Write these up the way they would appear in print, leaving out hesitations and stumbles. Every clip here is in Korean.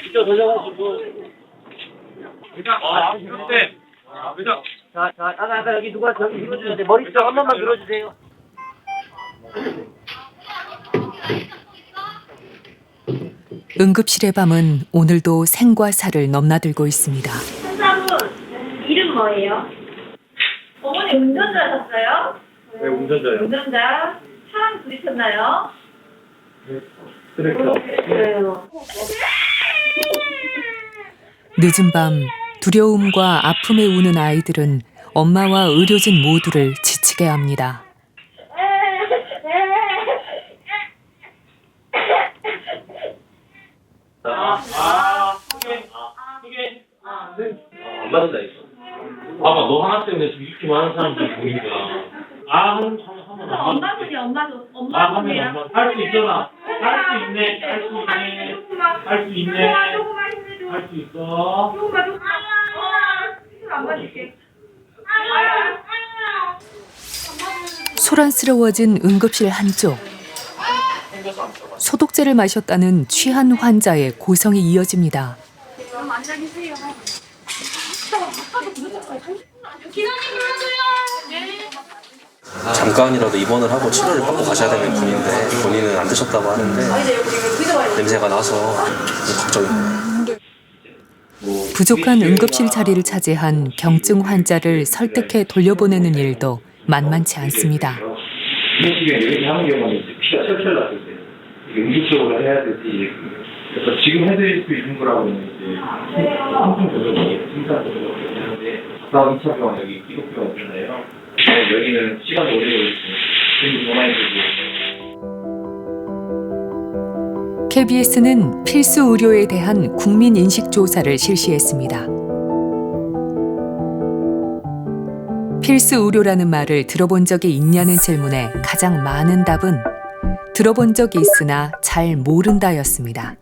이쪽 돌려가지고. 아까 여기 누가 저기 밀어주는데 머리 쪽 한 번만 밀어주세요. 응급실의 밤은 오늘도 생과 사를 넘나들고 있습니다. 환자분 이름 뭐예요? 어머니 운전자셨어요? 네, 운전자요. 운전자 차랑 부딪혔나요? 그랬죠. 그래요. 늦은 밤 두려움과 아픔에 우는 아이들은 엄마와 의료진 모두를 지치게 합니다. 안 받는다 이거. 봐봐, 너 하나 때문에 지금 이렇게 많은 사람들이 보니까. 하면 엄마 손이 엄마 손이랑 할 수 있잖아. 할 수 있네. 할 수 있네. 할 수 있네. 조금만 힘내줘. 할 수 있어. 조금만 힘안 받을게. 소란스러워진 응급실 한쪽. 소독제를 마셨다는 취한 환자의 고성이 이어집니다. 그럼 앉아 계세요. 기사님 불러줘요. 네. 잠깐이라도 입원을 하고 치료를 받고 가셔야 되는 분인데 본인은 안 드셨다고 하는데 냄새가 나서 걱정입니다. 부족한 응급실 자리를 차지한 경증 환자를 설득해 돌려보내는 일도 만만치 않습니다. 이렇게 하는 경우는 피가 철철 났을 때 응급적으로 해야 되지. 그래서 지금 해드릴 수 있는 거라고는 이제 통증 조절이 심장 조절이 하는데 다음 2차 병원 여기 기독병원 있잖아요. 여기는 시간이 오래 걸리고 지금 전화해 주고. KBS는 필수 의료에 대한 국민 인식 조사를 실시했습니다. 필수 의료라는 말을 들어본 적이 있냐는 질문에 가장 많은 답은 들어본 적이 있으나 잘 모른다였습니다.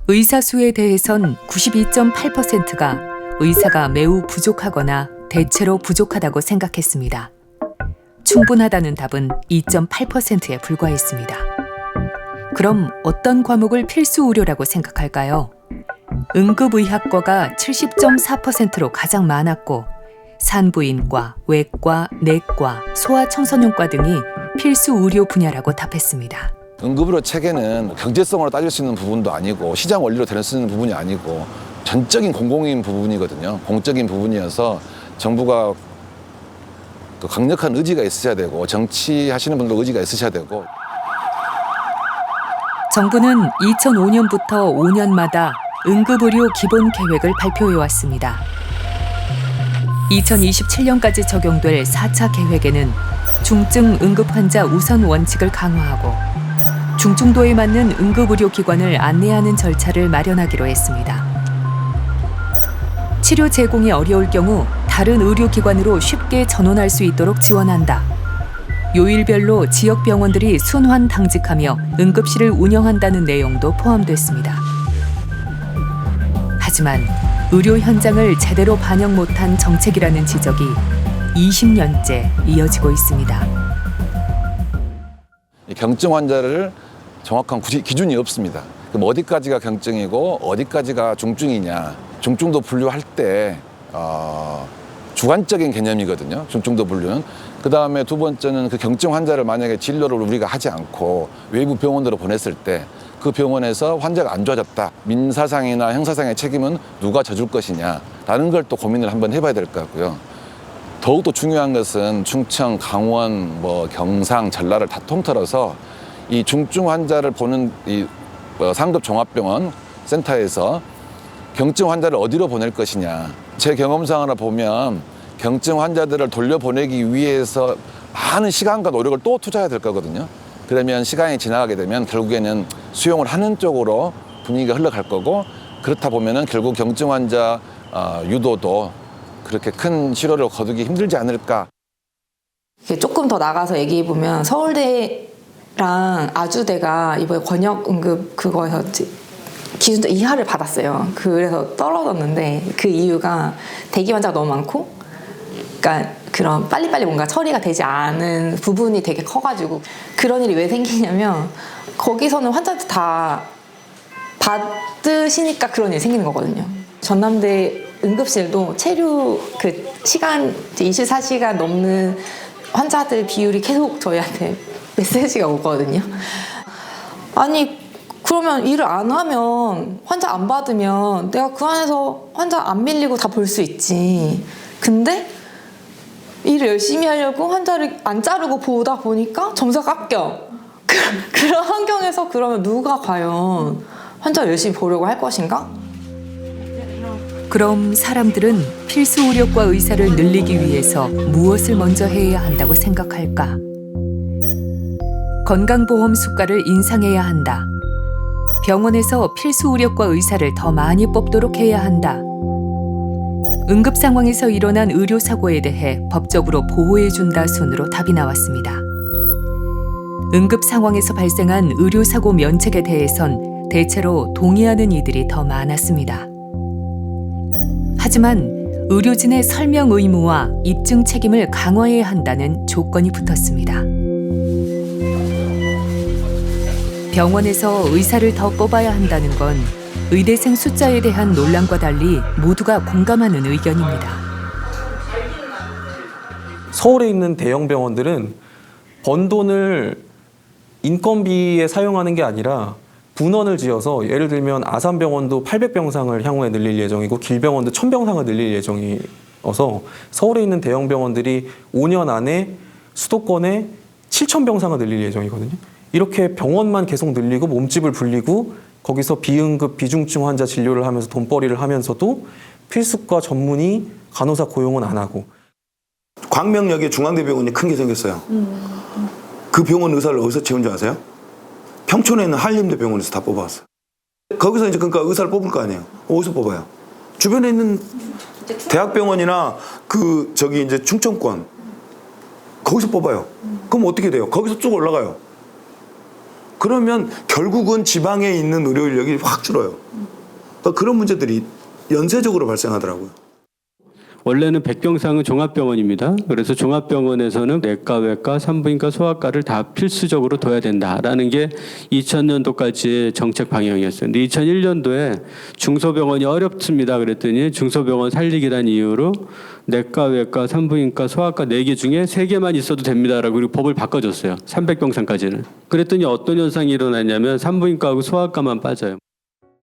의사 수에 대해선 92.8%가 의사가 매우 부족하거나 대체로 부족하다고 생각했습니다. 충분하다는 답은 2.8%에 불과했습니다. 그럼 어떤 과목을 필수 의료라고 생각할까요? 응급의학과가 70.4%로 가장 많았고 산부인과, 외과, 내과, 소아청소년과 등이 필수 의료 분야라고 답했습니다. 응급의료 체계는 경제성으로 따질 수 있는 부분도 아니고 시장 원리로 될 수 있는 부분이 아니고 전적인 공공인 부분이거든요. 공적인 부분이어서 정부가 강력한 의지가 있으셔야 되고 정치하시는 분도 의지가 있으셔야 되고. 정부는 2005년부터 5년마다 응급의료 기본 계획을 발표해왔습니다. 2027년까지 적용될 4차 계획에는 중증 응급 환자 우선 원칙을 강화하고 중증도에 맞는 응급의료기관을 안내하는 절차를 마련하기로 했습니다. 치료 제공이 어려울 경우 다른 의료기관으로 쉽게 전원할 수 있도록 지원한다. 요일별로 지역병원들이 순환 당직하며 응급실을 운영한다는 내용도 포함됐습니다. 하지만 의료 현장을 제대로 반영 못한 정책이라는 지적이 20년째 이어지고 있습니다. 경증 환자를 정확한 기준이 없습니다. 그럼 어디까지가 경증이고 어디까지가 중증이냐. 중증도 분류할 때 주관적인 개념이거든요. 중증도 분류는. 그다음에 두 번째는 그 경증 환자를 만약에 진료를 우리가 하지 않고 외부 병원으로 보냈을 때 그 병원에서 환자가 안 좋아졌다. 민사상이나 형사상의 책임은 누가 져줄 것이냐. 라는 걸 또 고민을 한번 해봐야 될 것 같고요. 더욱더 중요한 것은 충청, 강원, 경상, 전라를 다 통틀어서 이 중증 환자를 보는 이 상급 종합병원 센터에서 경증 환자를 어디로 보낼 것이냐. 제 경험상으로 보면 경증 환자들을 돌려보내기 위해서 많은 시간과 노력을 또 투자해야 될 거거든요. 그러면 시간이 지나가게 되면 결국에는 수용을 하는 쪽으로 분위기가 흘러갈 거고 그렇다 보면은 결국 경증 환자 유도도 그렇게 큰 실효를 거두기 힘들지 않을까. 조금 더 나가서 얘기해 보면 서울대를 응급이랑 아주대가 이번에 권역 응급 그거에서 기준도 이하를 받았어요. 그래서 떨어졌는데 그 이유가 대기 환자가 너무 많고, 그러니까 그런 빨리빨리 뭔가 처리가 되지 않은 부분이 되게 커가지고, 그런 일이 왜 생기냐면 거기서는 환자들 다 받으시니까 그런 일이 생기는 거거든요. 전남대 응급실도 체류 그 시간 24시간 넘는 환자들 비율이 계속 저희한테 메시지가 오거든요. 아니 그러면 일을 안 하면 환자 안 받으면 내가 그 안에서 환자 안 밀리고 다 볼 수 있지. 근데 일을 열심히 하려고 환자를 안 자르고 보다 보니까 점수가 깎여. 그런 환경에서 그러면 누가 과연 환자를 열심히 보려고 할 것인가? 그럼 사람들은 필수 의료과 의사를 늘리기 위해서 무엇을 먼저 해야 한다고 생각할까? 건강보험 수가를 인상해야 한다. 병원에서 필수 의료과 의사를 더 많이 뽑도록 해야 한다. 응급 상황에서 일어난 의료사고에 대해 법적으로 보호해준다 순으로 답이 나왔습니다. 응급 상황에서 발생한 의료사고 면책에 대해선 대체로 동의하는 이들이 더 많았습니다. 하지만 의료진의 설명 의무와 입증 책임을 강화해야 한다는 조건이 붙었습니다. 병원에서 의사를 더 뽑아야 한다는 건 의대생 숫자에 대한 논란과 달리 모두가 공감하는 의견입니다. 서울에 있는 대형 병원들은 번 돈을 인건비에 사용하는 게 아니라 분원을 지어서, 예를 들면 아산병원도 800병상을 향후에 늘릴 예정이고 길병원도 1000병상을 늘릴 예정이어서 서울에 있는 대형 병원들이 5년 안에 수도권에 7000병상을 늘릴 예정이거든요. 이렇게 병원만 계속 늘리고 몸집을 불리고 거기서 비응급 비중증 환자 진료를 하면서 돈벌이를 하면서도 필수과 전문의 간호사 고용은 안 하고. 광명역에 중앙대병원이 큰 게 생겼어요. 그 병원 의사를 어디서 채운 줄 아세요? 평촌에 있는 한림대 병원에서 다 뽑아왔어요. 거기서 이제 그러니까 의사를 뽑을 거 아니에요. 어디서 뽑아요? 주변에 있는 대학병원이나 그 저기 이제 충청권 거기서 뽑아요. 그럼 어떻게 돼요? 거기서 쭉 올라가요. 그러면 결국은 지방에 있는 의료 인력이 확 줄어요. 그러니까 그런 문제들이 연쇄적으로 발생하더라고요. 원래는 백병상은 종합병원입니다. 그래서 종합병원에서는 내과, 외과, 산부인과, 소아과를 다 필수적으로 둬야 된다라는 게 2000년도까지의 정책 방향이었어요. 근데 2001년도에 중소병원이 어렵습니다. 그랬더니 중소병원 살리기란 이유로 내과, 외과, 산부인과, 소아과 4개 중에 3개만 있어도 됩니다라고 그리고 법을 바꿔줬어요. 300병상까지는. 그랬더니 어떤 현상이 일어났냐면 산부인과하고 소아과만 빠져요.